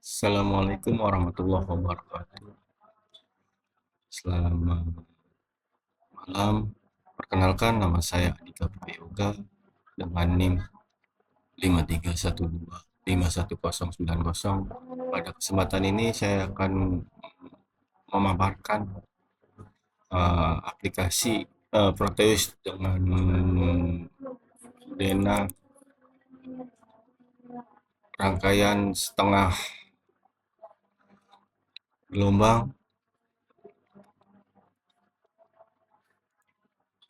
Assalamualaikum warahmatullahi wabarakatuh. Selamat malam. Perkenalkan nama saya Andika Yoga dengan NIM 53125190. Pada kesempatan ini saya akan memaparkan aplikasi Proteus dengan dena rangkaian setengah gelombang.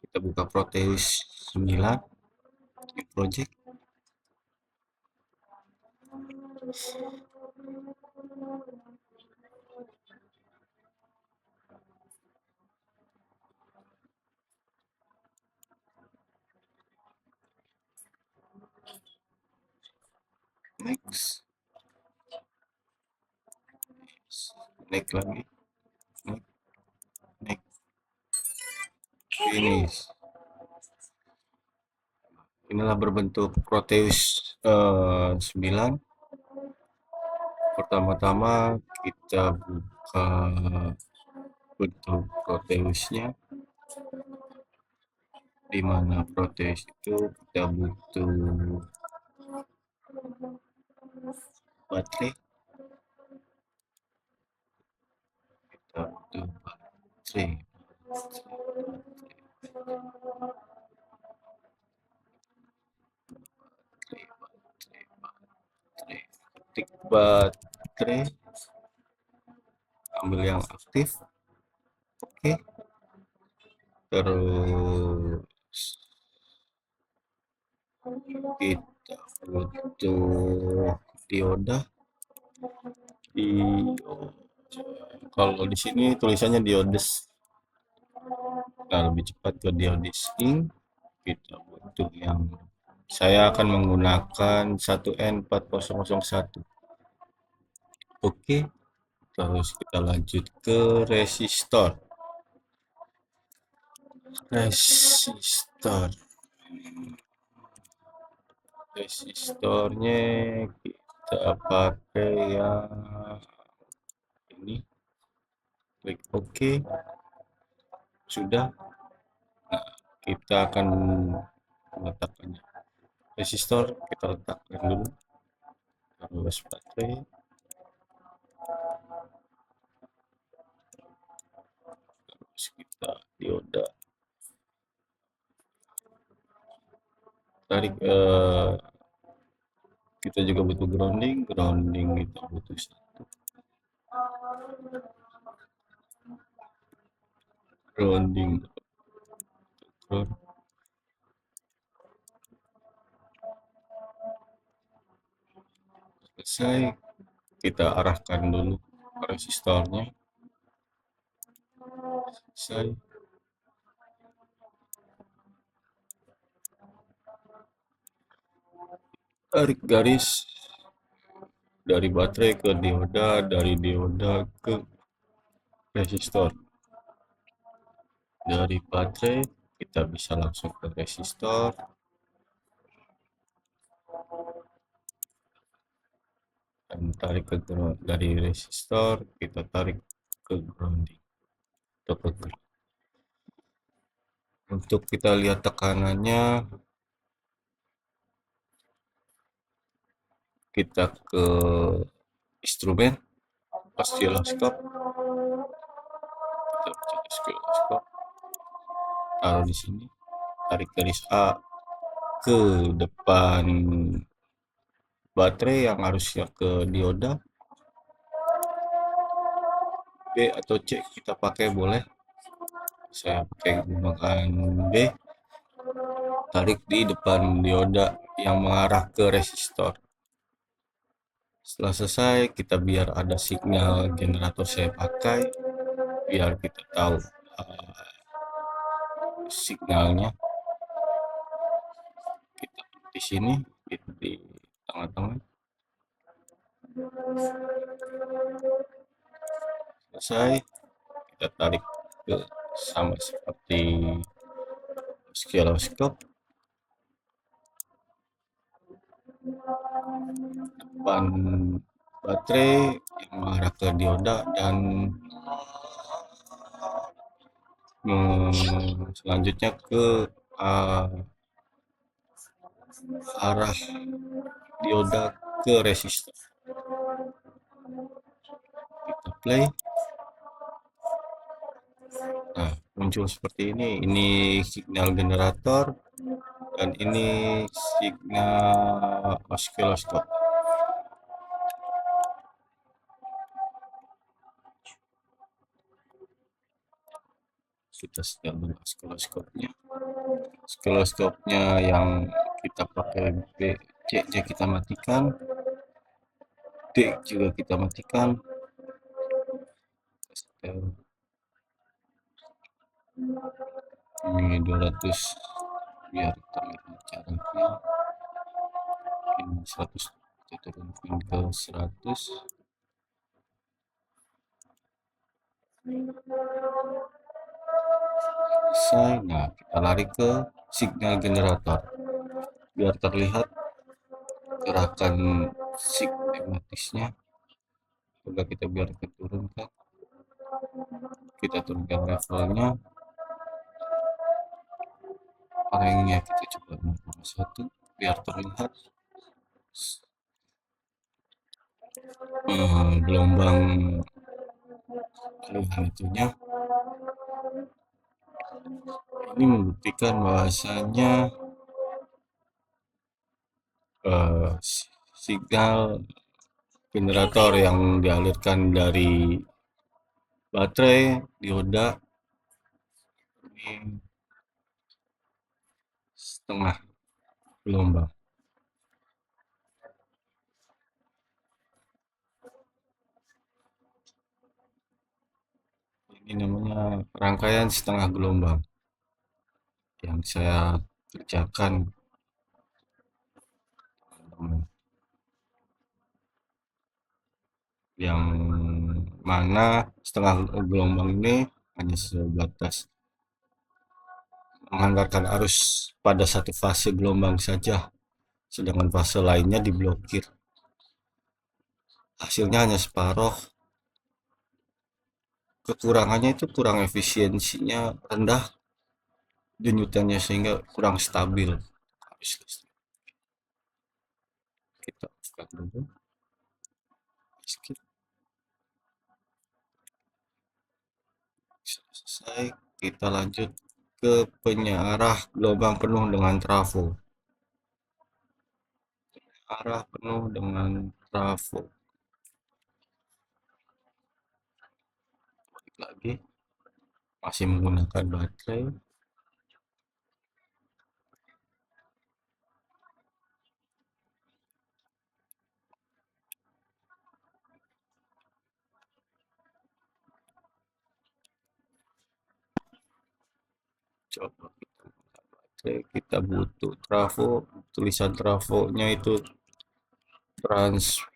Kita buka Proteus 9 new project. Next. Next lagi. Next. Finish. Inilah berbentuk Proteus 9. Pertama-tama kita buka bentuk Proteusnya, di mana Proteus itu kita butuh baterai, kita butuh baterai, ketik baterai, ambil yang aktif, oke. Terus kita butuh dioda. Kalau di sini tulisannya diodes, nah lebih cepat ke diodis ink. Kita butuh yang saya akan menggunakan 1N4001. Oke, terus kita lanjut ke resistor. Resistornya kita pakai yang ini, klik OK. Sudah. Nah, kita akan meletakkannya. Resistor kita letakkan dulu, terus baterai, terus kita dioda, tarik. Kita juga butuh grounding kita butuh satu, grounding. Selesai, kita arahkan dulu resistornya. Selesai. Tarik garis dari baterai ke dioda, dari dioda ke resistor. Dari baterai kita bisa langsung ke resistor. Dan tarik ke dari resistor kita tarik ke grounding atau ke ground. Untuk kita lihat tekanannya, kita ke instrumen oscilloscope, kita cek oscilloscope, taruh di sini, tarik garis A ke depan baterai yang harusnya ke dioda, B atau C kita pakai boleh, saya pakai gunakan B. Tarik di depan dioda yang mengarah ke resistor. Setelah selesai, kita biar ada sinyal generator saya pakai, biar kita tahu sinyalnya. Kita di sini, di tengah-tengah. Selesai, kita tarik ke sama seperti oscilloscope. Depan baterai yang mengarah ke dioda dan selanjutnya ke uh, arah dioda ke resistor. Kita play. Nah, muncul seperti ini. Ini signal generator dan ini signal oscilloscope. Kita setel dulu oscilloscope-nya. Oscilloscope-nya yang kita pakai B, C-nya kita matikan, D juga kita matikan. Setel ini 200 biar terlihat jaraknya. Ini 100 kita turunkan ke 100. Selesai. Nah, kita lari ke signal generator biar terlihat gerakan sinematisnya. Coba kita biar turunkan, kita turunkan levelnya, orangnya kita coba 0,1 biar terlihat gelombang keluhan itunya. Ini membuktikan bahwasanya signal generator yang dialirkan dari baterai dioda ini setengah gelombang. Ini namanya rangkaian setengah gelombang yang saya kerjakan, teman-teman. Yang mana setengah gelombang ini hanya sebatas menghantarkan arus pada satu fase gelombang saja, sedangkan fase lainnya diblokir. Hasilnya hanya separuh. Kekurangannya itu kurang efisiensinya rendah denyutannya sehingga kurang stabil. Kita buka dulu. Skip. Selesai. Kita lanjut ke penyearah gelombang penuh dengan trafo. Arah penuh dengan trafo. Lagi masih menggunakan baterai. Coba kita butuh trafo, tulisan trafonya itu transformer,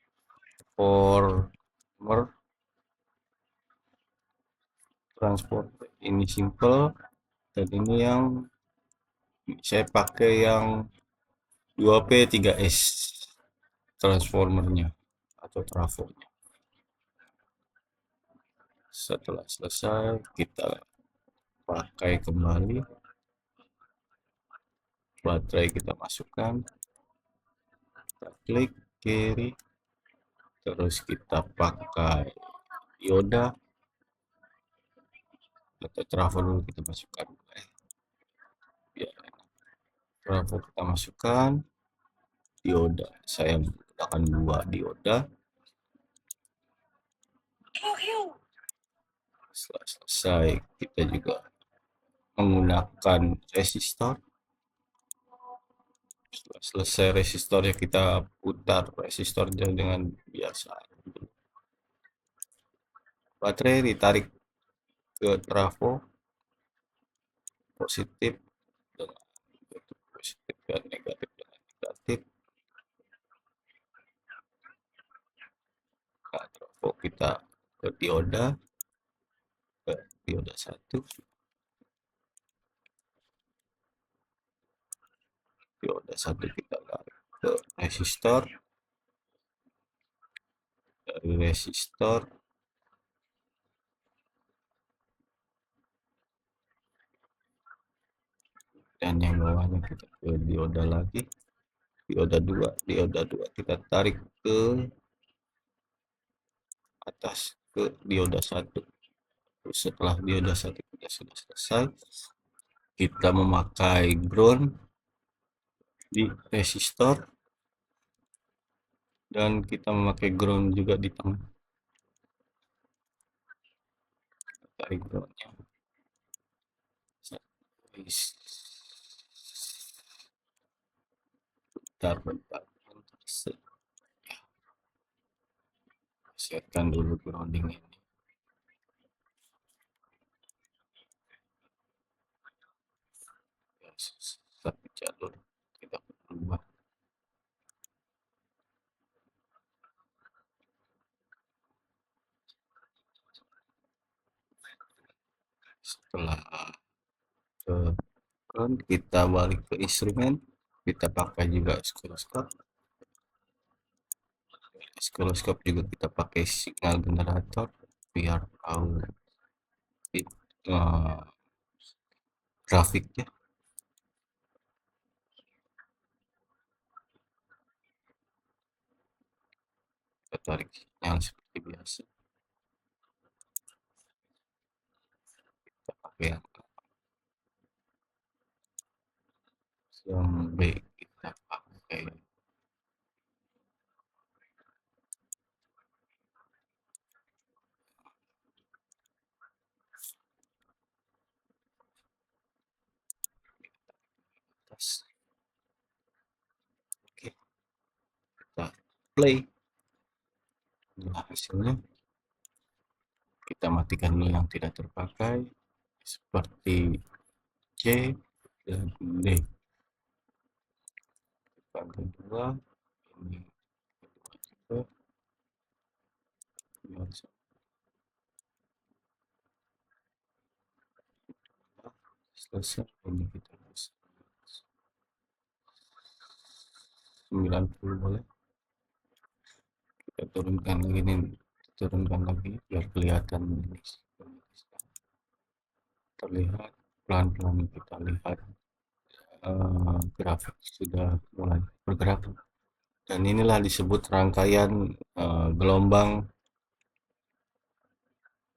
transport ini simple, dan ini yang saya pakai yang 2P 3S transformernya atau trafonya. Setelah selesai kita pakai kembali, baterai kita masukkan, kita klik kiri, terus kita pakai dioda atau trafo dulu kita masukkan. Ya, trafo kita masukkan, dioda saya menggunakan 2 dioda. Setelah selesai kita juga menggunakan resistor. Setelah selesai resistornya kita putar resistornya dengan biasa. Baterai ditarik ke trafo positif dengan positif dan negatif dengan negatif. Nah, trafo kita ke dioda, ke dioda 1, dioda 1 kita tarik ke resistor, dari resistor, dan yang bawahnya kita ke dioda lagi, dioda 2 kita tarik ke atas ke dioda 1. Setelah dioda 1 kita sudah selesai, kita memakai ground di resistor dan kita memakai ground juga di tengah. Tarik groundnya, bentar, setkan dulu grounding ini. Satu jalur kita berubah. Setelah ke ground, kita balik ke instrumen, kita pakai juga oscilloscope juga kita pakai signal generator biar tahu uh, grafiknya. Kita tarik sinyal seperti biasa, kita pakai yang B, kita pakai atas. Oke, kita play. Nah, hasilnya kita matikan dulu yang tidak terpakai seperti C dan D. Yang kedua ini kedua juga selesai. Ini kita 90 boleh, kita turunkan lagi nih, turunkan lagi biar kelihatan ini terlihat. Pelan-pelan kita lihat grafik sudah mulai bergerak, dan inilah disebut rangkaian gelombang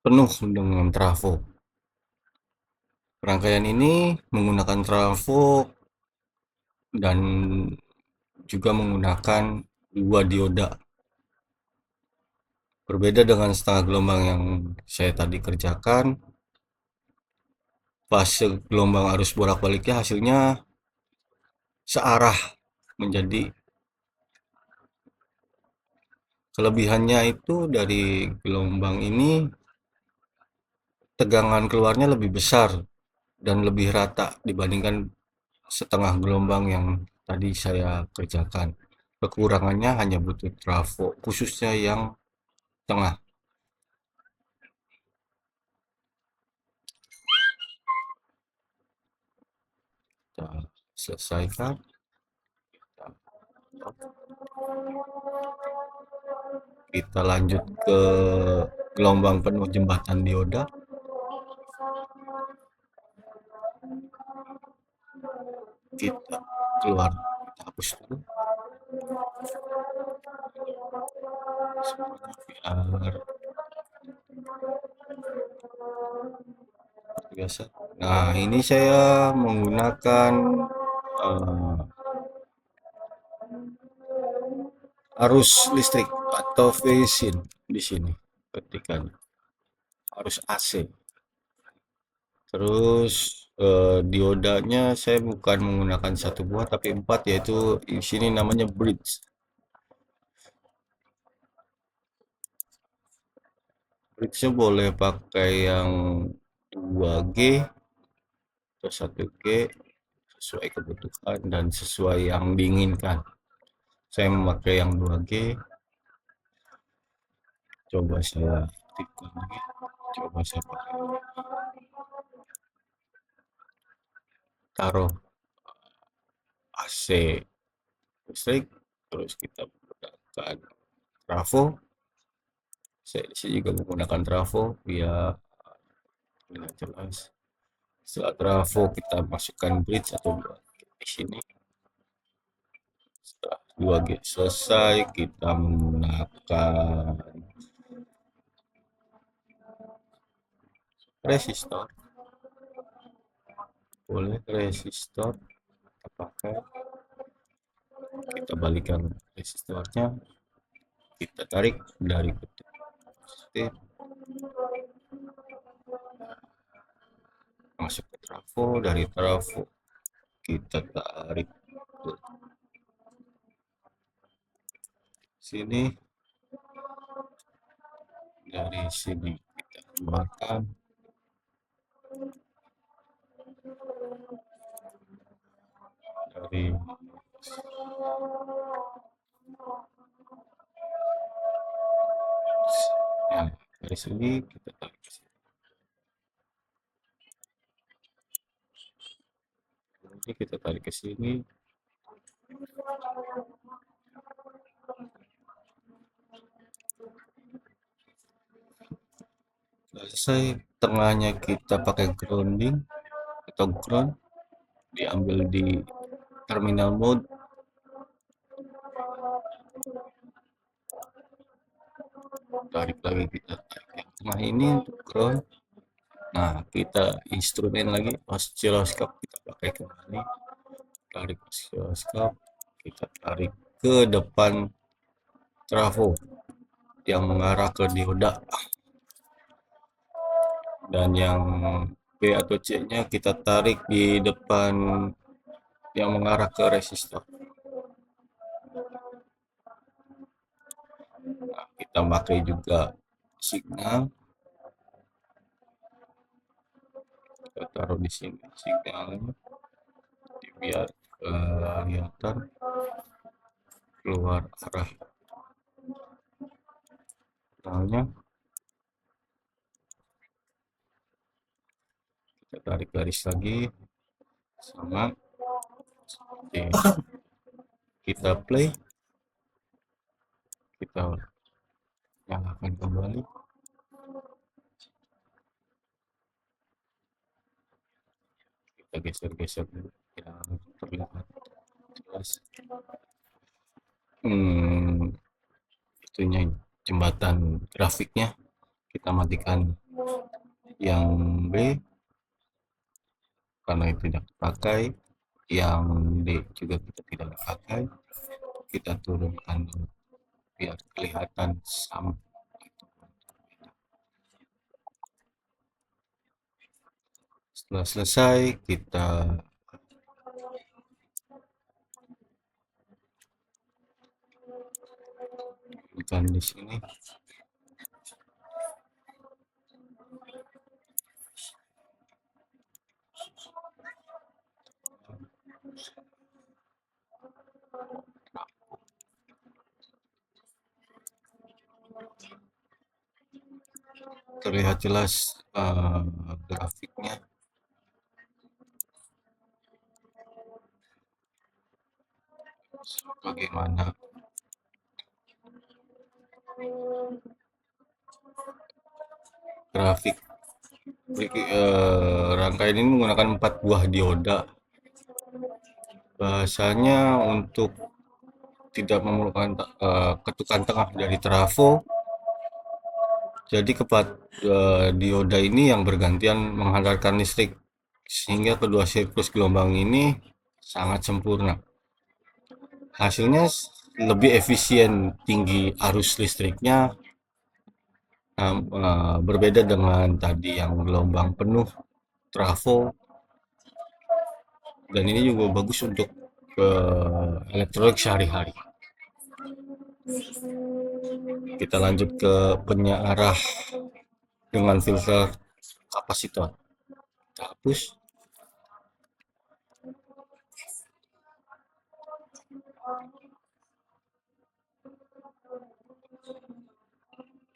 penuh dengan trafo. Rangkaian ini menggunakan trafo dan juga menggunakan 2 dioda. Berbeda dengan setengah gelombang yang saya tadi kerjakan, fase gelombang arus bolak-baliknya hasilnya searah. Menjadi kelebihannya itu dari gelombang ini, tegangan keluarnya lebih besar dan lebih rata dibandingkan setengah gelombang yang tadi saya kerjakan. Kekurangannya hanya butuh trafo, khususnya yang tengah. Kita selesaikan, kita lanjut ke gelombang penuh jembatan dioda. Kita keluar, kita hapus dulu semuanya biar biasa. Nah, ini saya menggunakan arus listrik atau VISIN di sini ketika arus AC. Terus diodanya saya bukan menggunakan 1 buah tapi 4, yaitu di sini namanya bridge. Bridge-nya boleh pakai yang 2G atau 1G sesuai kebutuhan dan sesuai yang diinginkan. Saya memakai yang 2G. Coba saya aktifkan lagi. Coba saya pakai, taruh AC listrik, terus kita menggunakan trafo, Saya di sini juga menggunakan trafo biar terlihat jelas. Setelah trafo kita masukkan bridge atau di sini. Setelah 2 gate selesai, kita menggunakan resistor. Boleh resistor kita pakai, kita balikan resistornya, kita tarik dari kutub positif masuk ke trafo, dari trafo kita tarik ke sini, dari sini kita keluarkan, dari ya, dari sini kita tarik ke sini. Ini kita tarik ke sini. Selesai, tengahnya kita pakai grounding atau ground, diambil di terminal mode. Tarik lagi, kita tarik yang tengah ini untuk ground. Nah, kita instrumen lagi oscilloscope kita pakai kembali, tarik oscilloscope, kita tarik ke depan trafo yang mengarah ke dioda, dan yang B atau C-nya kita tarik di depan yang mengarah ke resistor. Nah, kita pakai juga signal, kita taruh di sini signalnya biar kelihatan keluar arah signalnya. Kita tarik garis lagi sama, oke. Kita play, kita nyalakan kembali, kita geser-geser dulu ya terlihat jelas. Itunya jembatan grafiknya kita matikan yang B karena itu tidak dipakai, yang D juga kita tidak pakai, kita turunkan dulu biar kelihatan sama. Setelah selesai, kita bukan di sini. Terlihat jelas grafiknya. Bagaimana grafik rangkaian ini menggunakan 4 buah dioda. Bahasanya untuk tidak memerlukan ketukan tengah dari trafo, jadi dioda ini yang bergantian menghantarkan listrik, sehingga kedua siklus gelombang ini sangat sempurna. Hasilnya lebih efisien, tinggi arus listriknya, berbeda dengan tadi yang gelombang penuh trafo, dan ini juga bagus untuk elektronik sehari-hari. Kita lanjut ke penyearah dengan filter kapasitor. Kita hapus.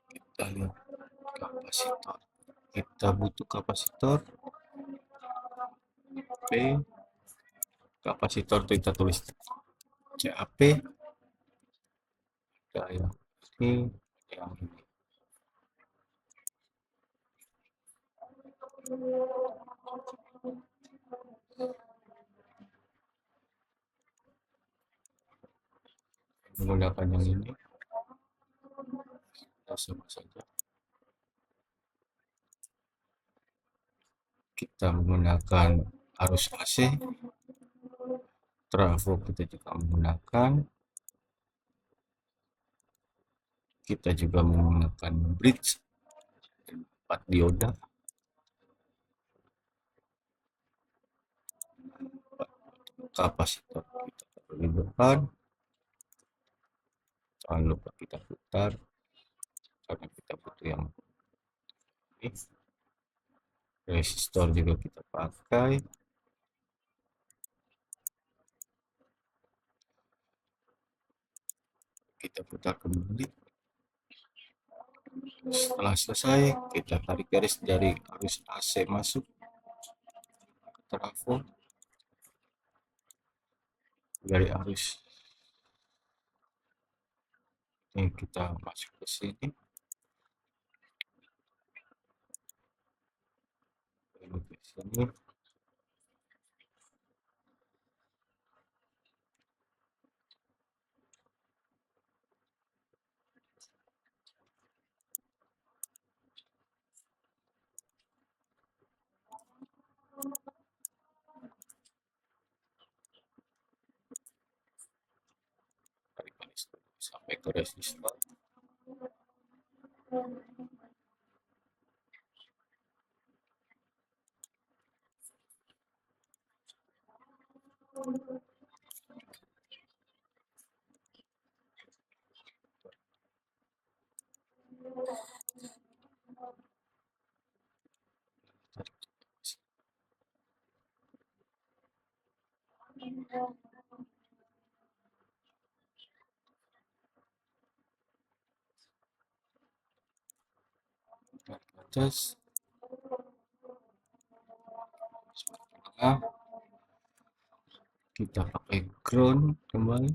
Kita lihat kapasitor. Kita butuh kapasitor. P. Kapasitor itu kita tulis CAP. Kita yang ini, yang ini. Menggunakan yang ini, kita sama saja. Kita menggunakan arus AC, trafo kita juga menggunakan, kita juga menggunakan bridge 4 dioda, kapasitor kita taruh di depan, jangan lupa kita putar karena kita butuh yang ini. Resistor juga kita pakai, kita putar kembali. Setelah selesai, kita tarik garis dari arus AC masuk ke trafo, dari arus ini kita masuk ke sini, ini ke sini, tarik garis sampai ke resistor. Tarik ke atas, tengah, kita pakai ground kembali,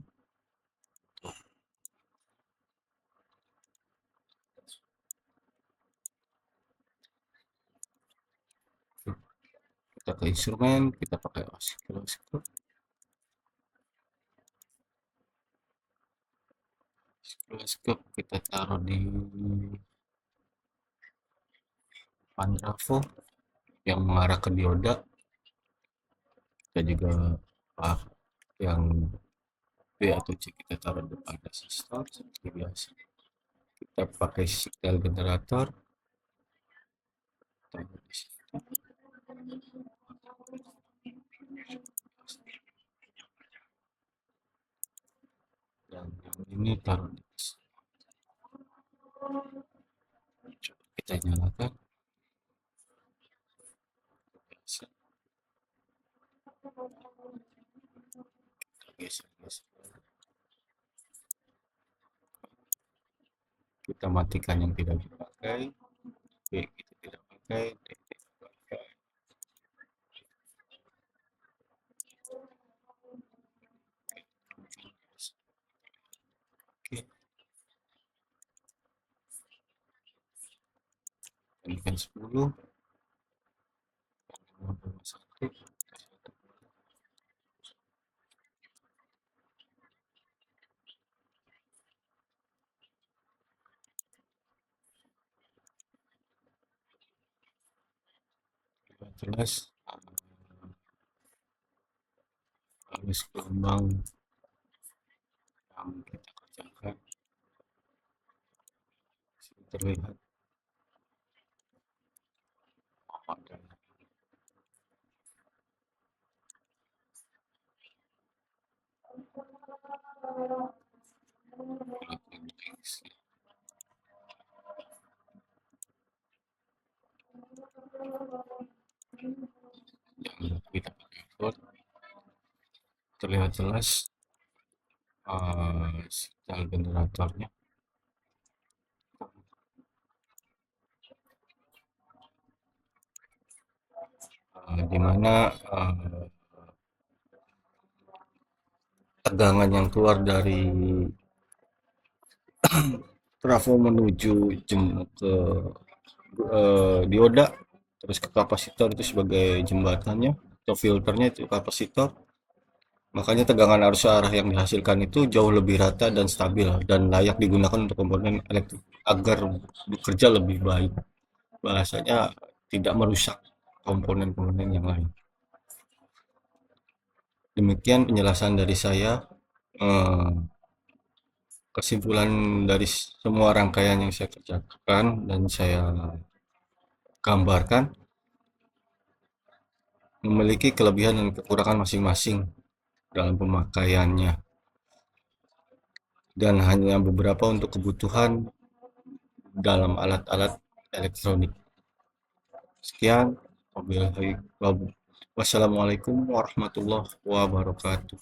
kita ke instrumen, kita pakai oscilloscope, kita taruh di depan trafo yang mengarah ke dioda. Kita juga yang B atau C kita taruh di depan resistor seperti biasa. Kita pakai signal generator, taruh di sini. Dan yang ini taruh di sini. Coba kita nyalakan. Biasa. Kita geser-geser. Kita matikan yang tidak dipakai, B kita tidak pakai, D tidak pakai. Oke, ini 10, 1, jelas arus gelombang yang kita kerjakan terlihat ada yang kita pakai volt, terlihat jelas signal generatornya. Di mana tegangan yang keluar dari trafo menuju ke dioda Terus kapasitor itu sebagai jembatannya atau filternya itu kapasitor. Makanya tegangan arus arah yang dihasilkan itu jauh lebih rata dan stabil dan layak digunakan untuk komponen elektrik agar bekerja lebih baik. Bahasanya tidak merusak komponen-komponen yang lain. Demikian penjelasan dari saya. Eh, Kesimpulan dari semua rangkaian yang saya kerjakan dan saya gambarkan memiliki kelebihan dan kekurangan masing-masing dalam pemakaiannya dan hanya beberapa untuk kebutuhan dalam alat-alat elektronik. Sekian, wassalamualaikum warahmatullahi wabarakatuh.